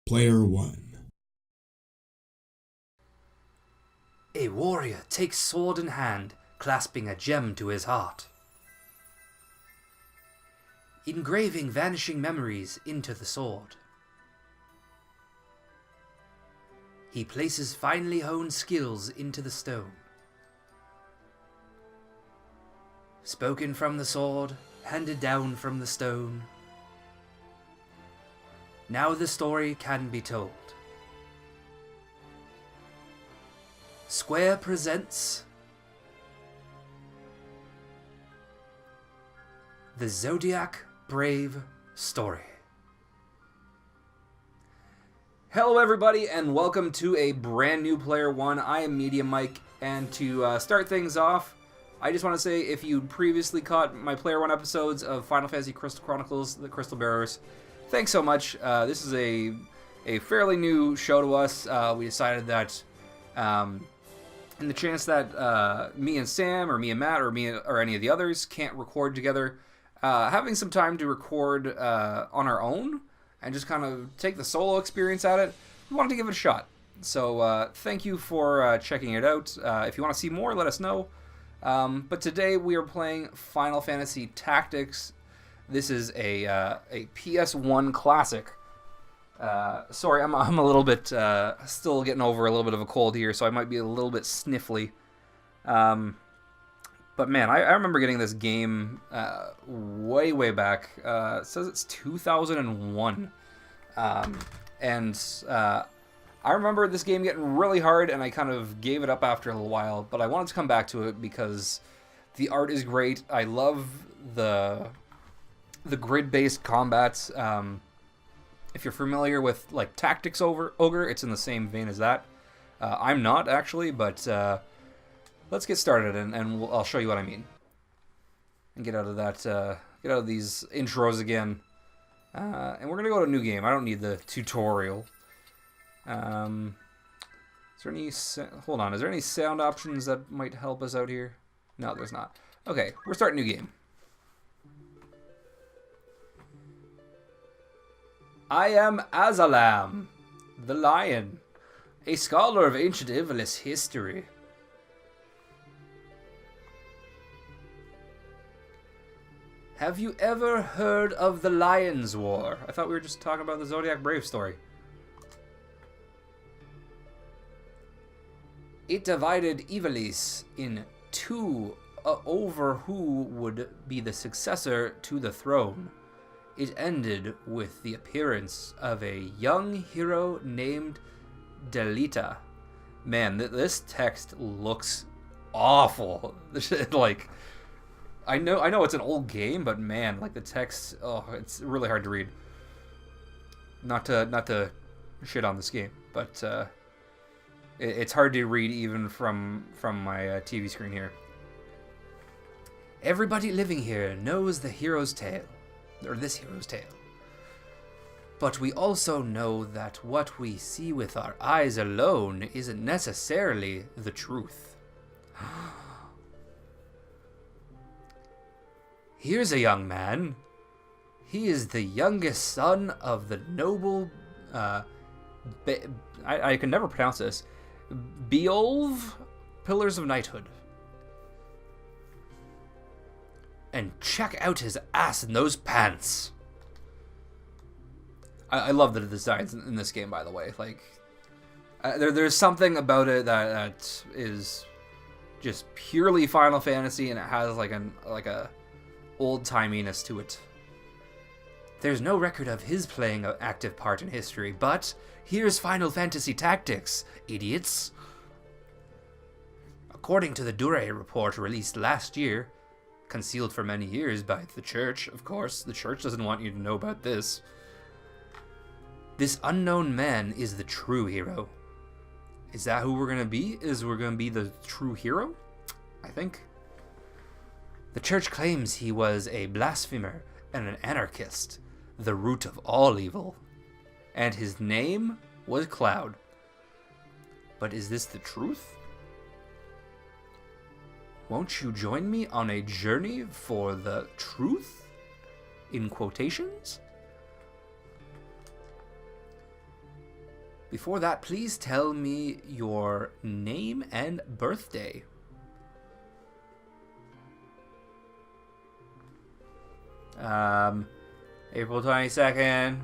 Player 1. A warrior takes sword in hand, clasping a gem to his heart. Engraving vanishing memories into the sword. He places finely honed skills into the stone. Spoken from the sword, handed down from the stone. Now the story can be told. Square presents the Zodiac Brave Story. Hello everybody and welcome to a brand new Player 1. I am Medium Mike, and to start things off, I just want to say if you previously caught my Player 1 episodes of Final Fantasy Crystal Chronicles, The Crystal Bearers, thanks so much. This is a fairly new show to us. We decided that in the chance that me and Sam, or me and Matt, or me or any of the others can't record together, having some time to record on our own and just kind of take the solo experience at it, we wanted to give it a shot. So thank you for checking it out. If you want to see more, let us know. But today we are playing Final Fantasy Tactics. This is a PS1 classic. Sorry, I'm a little bit still getting over a little bit of a cold here, so I might be a little bit sniffly. But man, I remember getting this game way back. It says it's 2001. I remember this game getting really hard, and I kind of gave it up after a little while, but I wanted to come back to it because the art is great. I love the grid-based combats. If you're familiar with like Tactics Ogre, it's in the same vein as that. I'm not actually, but let's get started, and I'll show you what I mean. And get out of that, get out of these intros again. And we're gonna go to a new game. I don't need the tutorial. Is there any? Hold on. Is there any sound options that might help us out here? No, there's not. Okay, we're starting a new game. I am Azalam, the Lion, a scholar of ancient Ivalice history. Have you ever heard of the Lion's War? I thought we were just talking about the Zodiac Brave story. It divided Ivalice in two over who would be the successor to the throne. It ended with the appearance of a young hero named Delita. Man, this text looks awful. Like, I know it's an old game, but man, like the text, it's really hard to read. Not to shit on this game, but it's hard to read even from my TV screen here. Everybody living here knows the hero's tale. Or this hero's tale. But we also know that what we see with our eyes alone isn't necessarily the truth. Here's a young man. He is the youngest son of the noble, I can never pronounce this, Beolv Pillars of Knighthood. And check out his ass in those pants. I love the designs in this game, by the way. Like, there's something about it that is just purely Final Fantasy, and it has like a old-timiness to it. There's no record of his playing an active part in history, but here's Final Fantasy Tactics, idiots. According to the Dure report released last year, concealed for many years by the church, of course. The church doesn't want you to know about this. This unknown man is the true hero. Is that who we're going to be? We're going to be the true hero? I think. The church claims he was a blasphemer and an anarchist, the root of all evil. And his name was Cloud. But is this the truth? Won't you join me on a journey for the truth? In quotations? Before that, please tell me your name and birthday. April 22nd.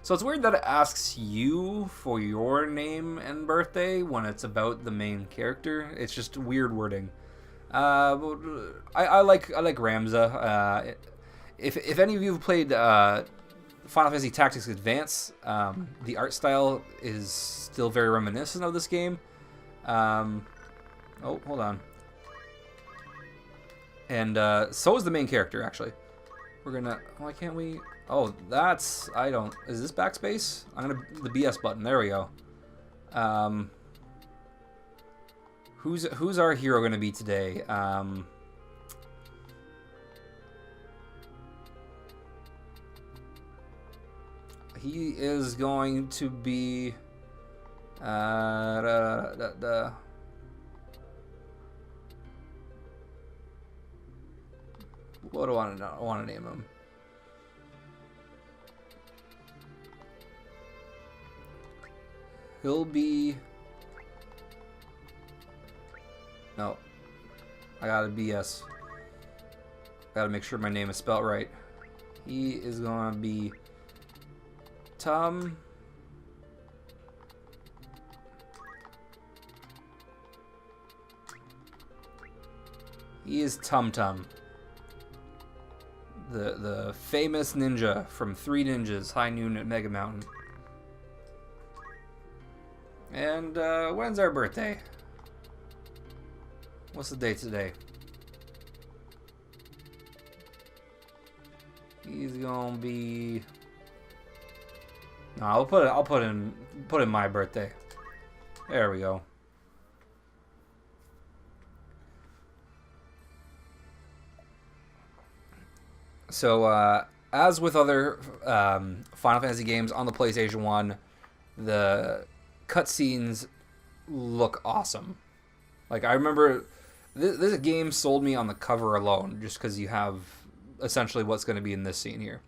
So it's weird that it asks you for your name and birthday when it's about the main character. It's just weird wording. I like Ramza. If any of you have played Final Fantasy Tactics Advance, the art style is still very reminiscent of this game. Oh, hold on. And so is the main character, actually. We're gonna... Why can't we... Oh, that's... I don't... Is this backspace? I'm gonna... The BS button. There we go. Who's our hero gonna be today? He is going to be... What do I want to name him? He'll be... No. I gotta BS. Gotta make sure my name is spelled right. He is gonna be... Tom... He is Tum Tum. The famous ninja from Three Ninjas, High Noon at Mega Mountain. And when's our birthday? What's the date today? He's gonna be... No, I'll put in my birthday. There we go. So, as with other Final Fantasy games on the PlayStation 1, the cutscenes look awesome. Like, I remember this game sold me on the cover alone, just because you have essentially what's going to be in this scene here.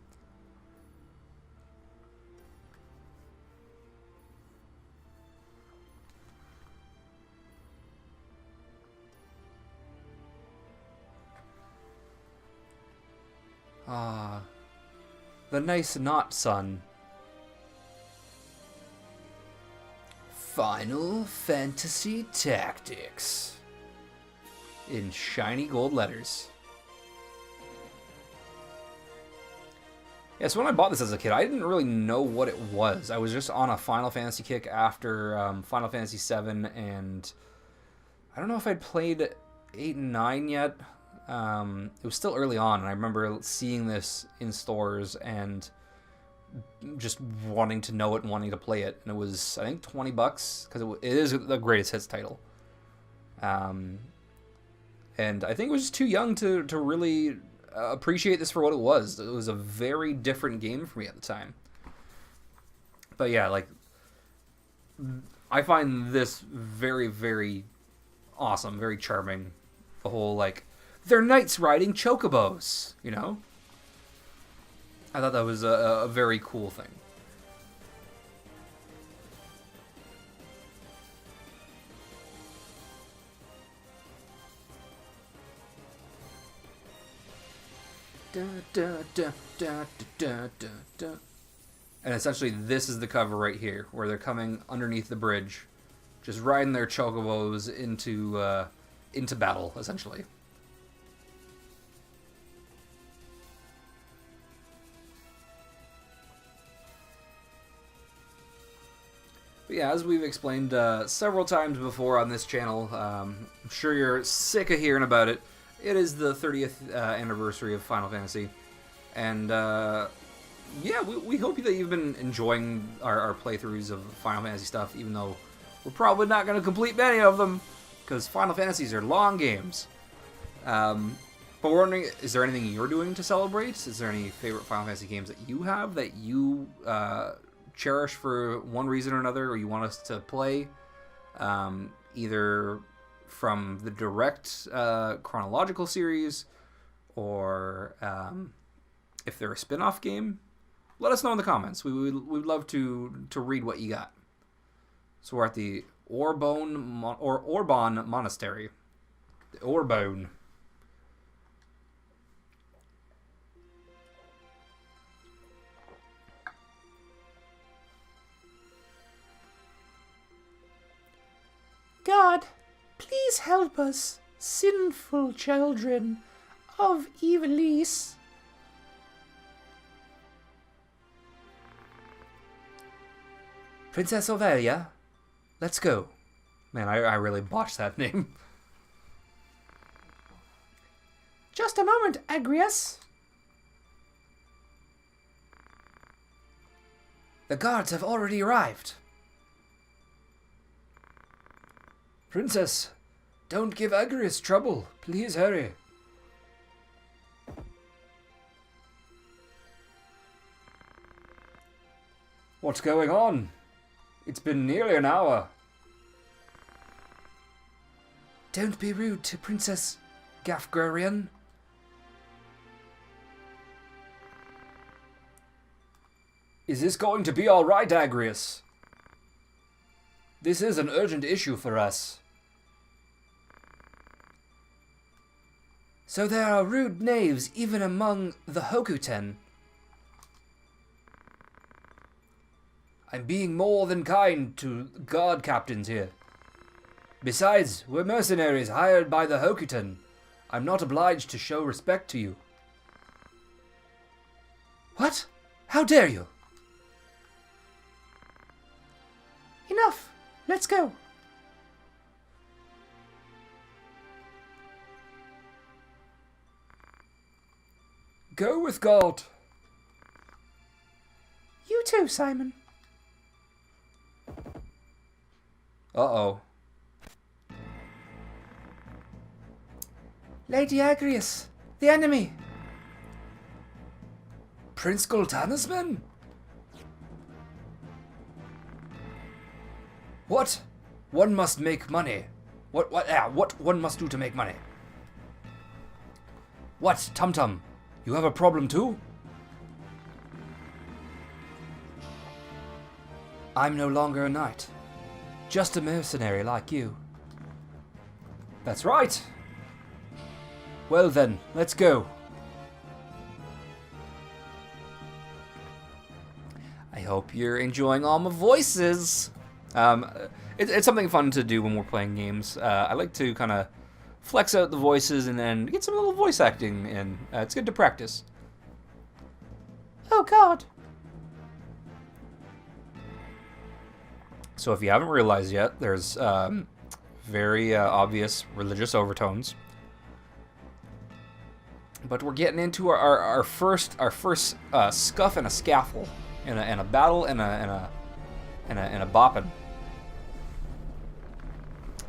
Ah, the nice knot, son. Final Fantasy Tactics. In shiny gold letters. Yeah, so when I bought this as a kid, I didn't really know what it was. I was just on a Final Fantasy kick after Final Fantasy 7, and I don't know if I'd played 8 and 9 yet. It was still early on, and I remember seeing this in stores and just wanting to know it and wanting to play it. And it was, I think, $20 because it is the greatest hits title. And I think I was just too young to really appreciate this for what it was. It was a very different game for me at the time. But yeah, like, I find this very, very awesome, very charming. The whole, like, they're knights riding chocobos, you know? I thought that was a very cool thing. Da, da, da, da, da, da, da. And essentially this is the cover right here, where they're coming underneath the bridge, just riding their chocobos into battle, essentially. But yeah, as we've explained several times before on this channel, I'm sure you're sick of hearing about it. It is the 30th anniversary of Final Fantasy. And yeah, we hope that you've been enjoying our playthroughs of Final Fantasy stuff, even though we're probably not going to complete many of them, because Final Fantasies are long games. But we're wondering, is there anything you're doing to celebrate? Is there any favorite Final Fantasy games that you have that you cherish for one reason or another, or you want us to play, either from the direct chronological series, or if they're a spin-off game, let us know in the comments. We'd love to read what you got. So we're at the Orbon Monastery. The Orbone. God, please help us, sinful children of Evilise. Princess Ovelia, let's go. Man, I really botched that name. Just a moment, Agrias. The guards have already arrived. Princess, don't give Agrias trouble. Please hurry. What's going on? It's been nearly an hour. Don't be rude to Princess Gafgurian. Is this going to be all right, Agrias? This is an urgent issue for us. So there are rude knaves even among the Hokuten. I'm being more than kind to guard captains here. Besides, we're mercenaries hired by the Hokuten. I'm not obliged to show respect to you. What? How dare you? Enough. Let's go. Go with God. You too, Simon. Uh-oh. Lady Agrias, the enemy. Prince Gul'Tana's men? What? One must make money. What one must do to make money? What, Tum Tum? You have a problem too? I'm no longer a knight. Just a mercenary like you. That's right. Well then, let's go. I hope you're enjoying all my voices. It's something fun to do when we're playing games. I like to kind of flex out the voices and then get some little voice acting in. It's good to practice. Oh God. So if you haven't realized yet, there's very obvious religious overtones. But we're getting into our first scuff and a scaffle, and a battle and a bopping.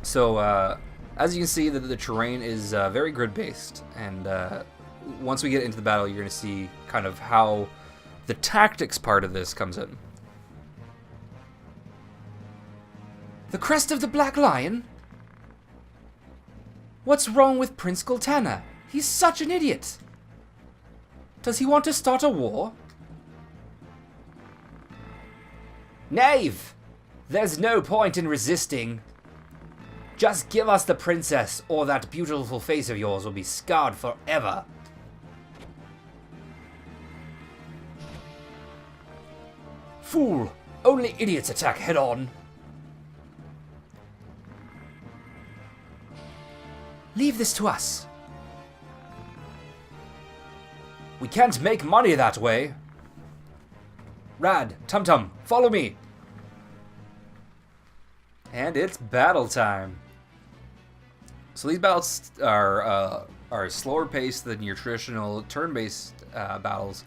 So as you can see, the terrain is very grid based, and once we get into the battle, you're going to see kind of how the tactics part of this comes in. The crest of the Black Lion? What's wrong with Prince Gul'Tana? He's such an idiot. Does he want to start a war? Knave! There's no point in resisting. Just give us the princess, or that beautiful face of yours will be scarred forever. Fool! Only idiots attack head-on. Leave this to us. We can't make money that way. Rad, Tum Tum, follow me. And it's battle time. So these battles are slower paced than your traditional turn-based battles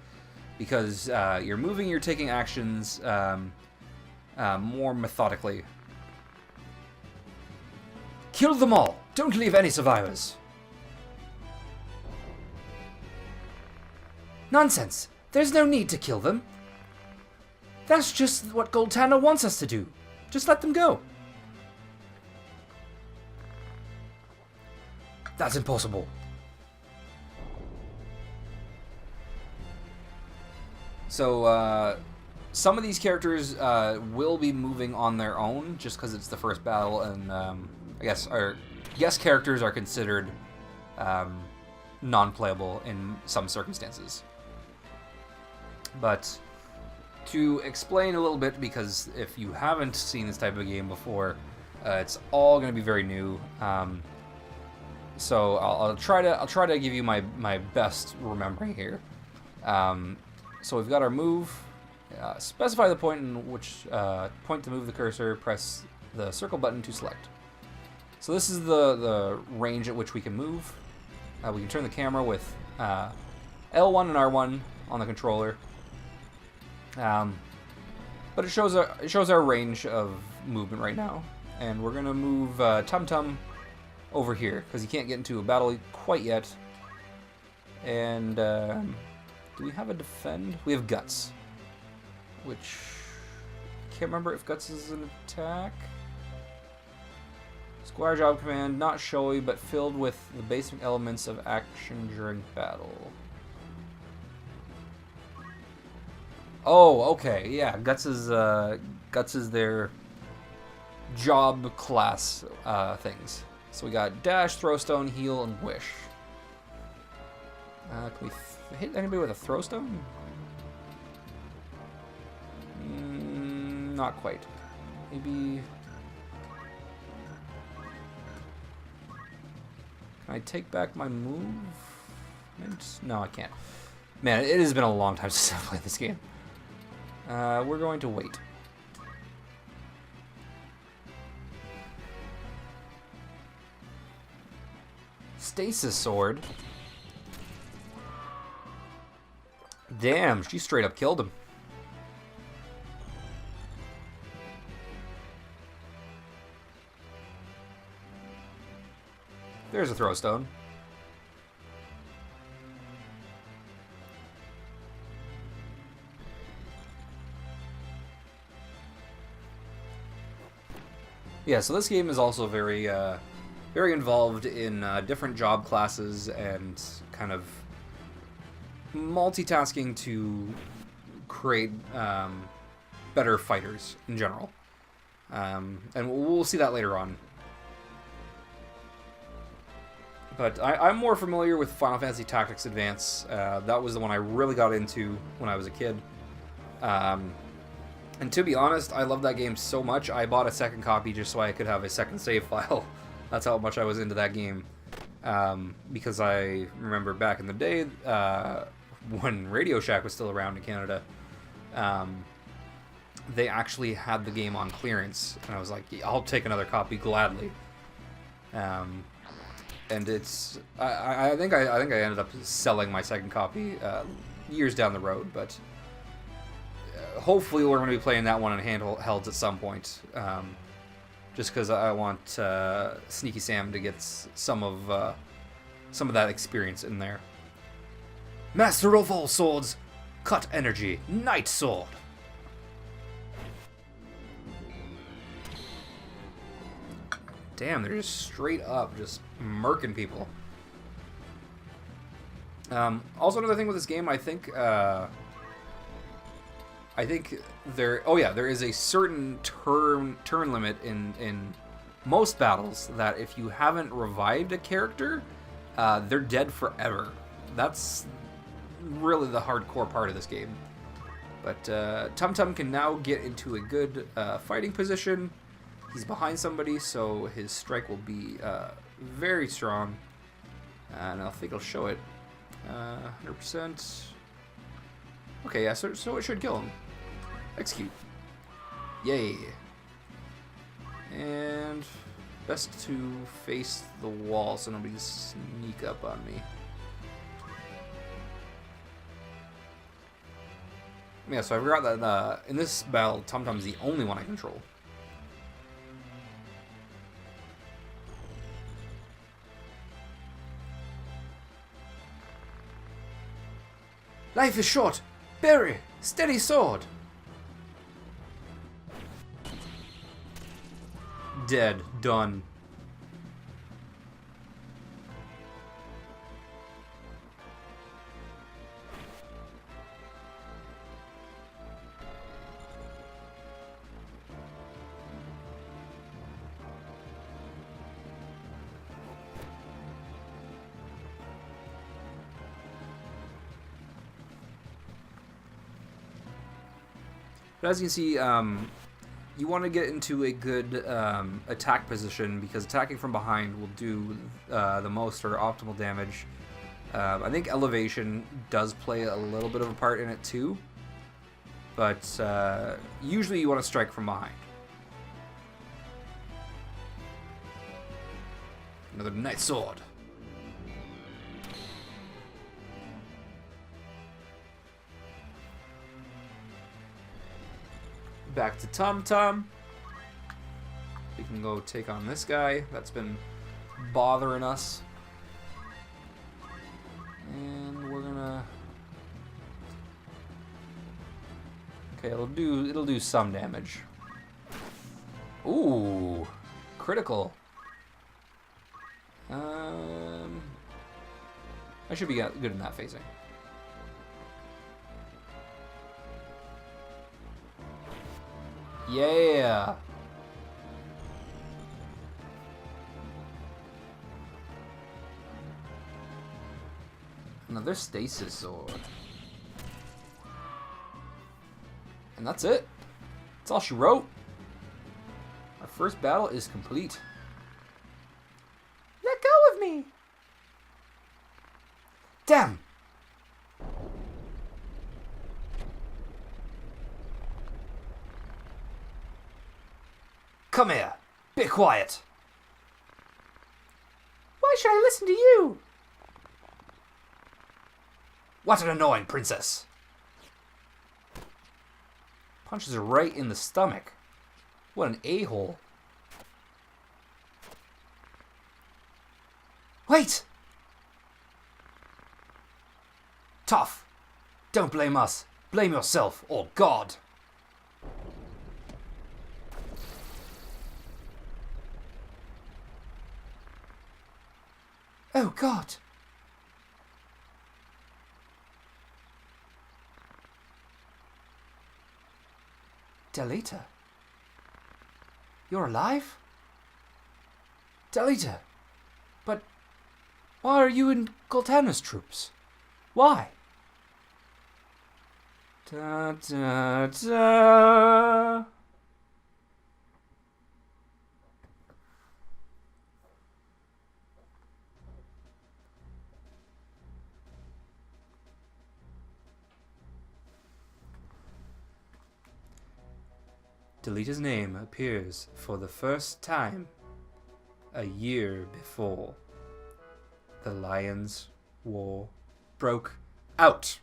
because you're moving, you're taking actions more methodically. Kill them all. Don't leave any survivors. Nonsense. There's no need to kill them. That's just what Gul'Tana wants us to do. Just let them go. That's impossible. So some of these characters will be moving on their own just because it's the first battle, and I guess our guest characters are considered non-playable in some circumstances. But to explain a little bit, because if you haven't seen this type of game before, it's all going to be very new. So I'll try to give you my best remembering here. So we've got our move. Specify the point in which point to move the cursor. Press the circle button to select. So this is the range at which we can move. We can turn the camera with L1 and R1 on the controller. But it shows our range of movement right now, and we're gonna move Tum Tum over here because he can't get into a battle quite yet. And do we have a defend? We have Guts, which can't remember if Guts is an attack. Squire Job Command, not showy, but filled with the basic elements of action during battle. Oh, okay, yeah. Guts is their job class things. So we got dash, throw stone, heal, and wish. Can we hit anybody with a throw stone? Not quite. Maybe. Can I take back my move? No, I can't. Man, it has been a long time since I've played this game. We're going to wait. Stasis Sword. Damn, she straight up killed him. There's a throw stone. Yeah, so this game is also very involved in different job classes and kind of multitasking to create better fighters in general. And we'll see that later on. But I'm more familiar with Final Fantasy Tactics Advance. That was the one I really got into when I was a kid. And to be honest, I love that game so much, I bought a second copy just so I could have a second save file. That's how much I was into that game. Because I remember back in the day, when Radio Shack was still around in Canada, they actually had the game on clearance. And I was like, yeah, I'll take another copy gladly. And it's I think I ended up selling my second copy years down the road, but hopefully we're going to be playing that one in handhelds at some point, just because I want Sneaky Sam to get some of that experience in there. Master of all swords, cut energy, Night Sword. Damn, they're just straight up just murking people. Also, another thing with this game, I think there is a certain turn limit in most battles that if you haven't revived a character, they're dead forever. That's really the hardcore part of this game. But Tum Tum can now get into a good fighting position. He's behind somebody, so his strike will be very strong. And I think I'll show it. 100%. Okay, yeah, so it should kill him. Execute. Yay. And best to face the wall so nobody can sneak up on me. Yeah, so I forgot that in this battle, Tum Tum's the only one I control. Life is short. Berry, steady sword. Dead. Done. But as you can see, you want to get into a good attack position, because attacking from behind will do the most or optimal damage. I think elevation does play a little bit of a part in it too, but usually you want to strike from behind. Another Night Sword. Back to Tum Tum. We can go take on this guy that's been bothering us. And we're gonna... Okay, it'll do some damage. Ooh, critical. I should be good in that phasing. Yeah. Another stasis sword. And that's it. That's all she wrote. Our first battle is complete. Let go of me! Damn! Come here. Be quiet. Why should I listen to you? What an annoying princess. Punches her right in the stomach. What an a-hole. Wait! Tough. Don't blame us. Blame yourself, or God. Oh, God. Delita? You're alive? Delita? But why are you in Goltana's troops? Why? Da, da, da. Delita's name appears for the first time a year before the Lions' War broke out.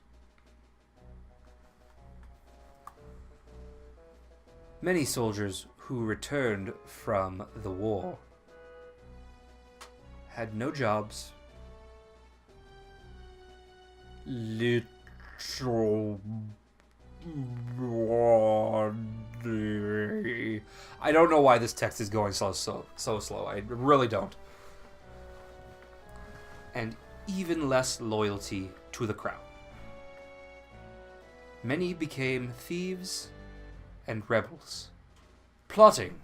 Many soldiers who returned from the war had no jobs. Literal body. I don't know why this text is going so slow. I really don't. And even less loyalty to the crown. Many became thieves and rebels, plotting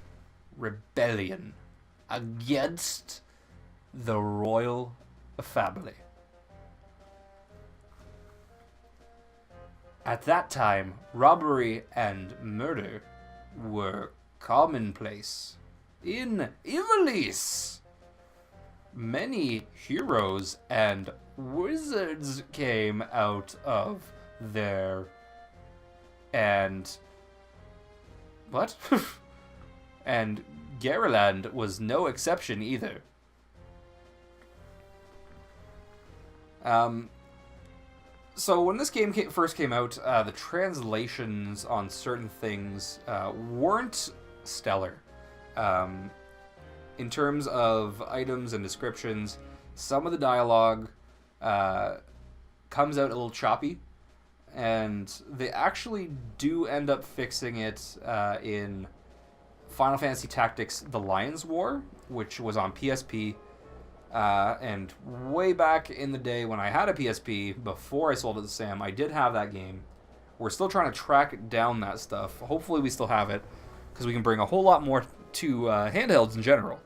rebellion against the royal family. At that time, robbery and murder were commonplace in Ivalice. Many heroes and wizards came out of there. And... what? And Garaland was no exception either. So when this game first came out, the translations on certain things weren't stellar. In terms of items and descriptions, some of the dialogue comes out a little choppy, and they actually do end up fixing it in Final Fantasy Tactics: The Lions' War, which was on PSP. And way back in the day when I had a PSP, before I sold it to Sam, I did have that game. We're still trying to track down that stuff. Hopefully we still have it, because we can bring a whole lot more to handhelds in general.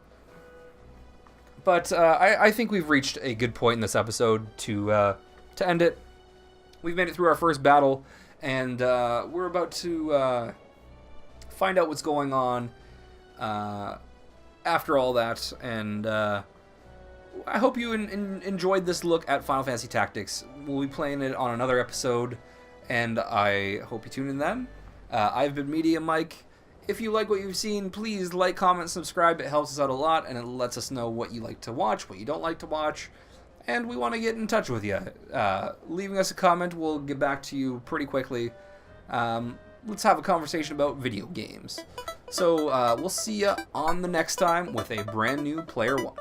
But I think we've reached a good point in this episode to end it. We've made it through our first battle, and we're about to find out what's going on after all that, and I hope you enjoyed this look at Final Fantasy Tactics. We'll be playing it on another episode, and I hope you tune in then. I've been Media Mike. If you like what you've seen, please like, comment, subscribe. It helps us out a lot, and it lets us know what you like to watch, what you don't like to watch, and we want to get in touch with you. Leaving us a comment, we'll get back to you pretty quickly. Let's have a conversation about video games. So we'll see you on the next time with a brand new Player 1.